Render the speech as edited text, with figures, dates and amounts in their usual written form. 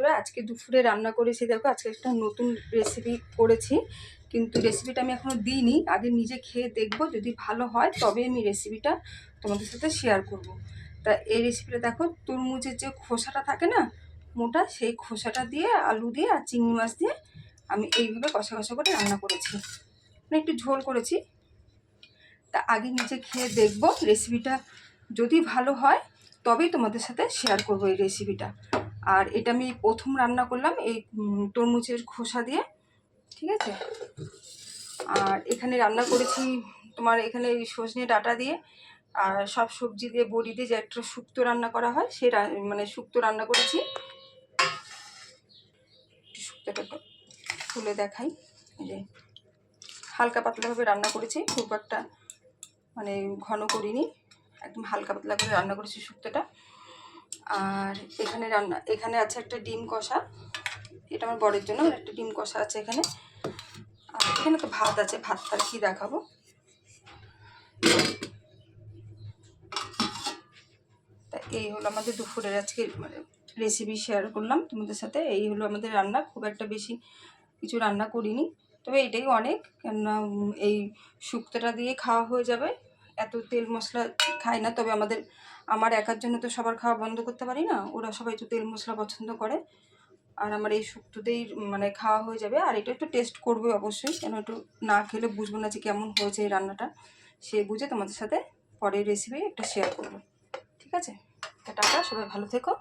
বন্ধুরা, আজকে দুপুরে রান্না করেছি। দেখো আজকে একটা নতুন রেসিপি করেছি, কিন্তু রেসিপিটা আমি এখনও দিইনি। আগে নিজে খেয়ে দেখব, যদি ভালো হয় তবে আমি রেসিপিটা তোমাদের সাথে শেয়ার করব। তা এই রেসিপিটা দেখো, তরমুজের যে খোসাটা থাকে না মোটা, সেই খোসাটা দিয়ে আলু দিয়ে আর চিংড়ি মাছ দিয়ে আমি এইভাবে কষা কষা করে রান্না করেছি, মানে একটু ঝোল করেছি। তা আগে নিজে খেয়ে দেখব, রেসিপিটা যদি ভালো হয় তবেই তোমাদের সাথে শেয়ার করব এই রেসিপিটা। আর এটা আমি প্রথম রান্না করলাম এই তরমুজের খোসা দিয়ে, ঠিক আছে। আর এখানে রান্না করেছি তোমার এখানে সজনে ডাঁটা দিয়ে আর সব সবজি দিয়ে বড়ি দিয়ে যে একটা শুক্তো রান্না করা হয়, সে মানে শুক্তো রান্না করেছি। শুক্তোটা তুলে দেখাই, এই যে হালকা পাতলাভাবে রান্না করেছি, খুব একটা মানে ঘন করিনি, একদম হালকা পাতলা করে রান্না করেছি শুক্তোটা। আর এখানে আছে একটা ডিম কষা, এটা আমার বরের জন্য একটা ডিম কষা আছে এখানে। আর এখানে তো ভাত আছে, ভাতটা কি দেখাবো। তা এই হলো আমাদের দুপুরের আজকে মানে রেসিপি শেয়ার করলাম তোমাদের সাথে। এই হলো আমাদের রান্না, খুব একটা বেশি কিছু রান্না করিনি, তবে এটাই অনেক, কেননা এই শুক্তোটা দিয়ে খাওয়া হয়ে যাবে। এত তেল মশলা খাই না, তবে আমার একার জন্য তো সবার খাওয়া বন্ধ করতে পারি না, ওরা সবাই একটু তেল মশলা পছন্দ করে। আর আমার এই শুক্তোতেই মানে খাওয়া হয়ে যাবে। আর এটা একটু টেস্ট করবে অবশ্যই, কেন একটু না খেলে বুঝবো না যে কেমন হয়েছে এই রান্নাটা। সে বুঝে তোমাদের সাথে পরের রেসিপি একটা শেয়ার করবো, ঠিক আছে। টাটা, সবাই ভালো থেকো।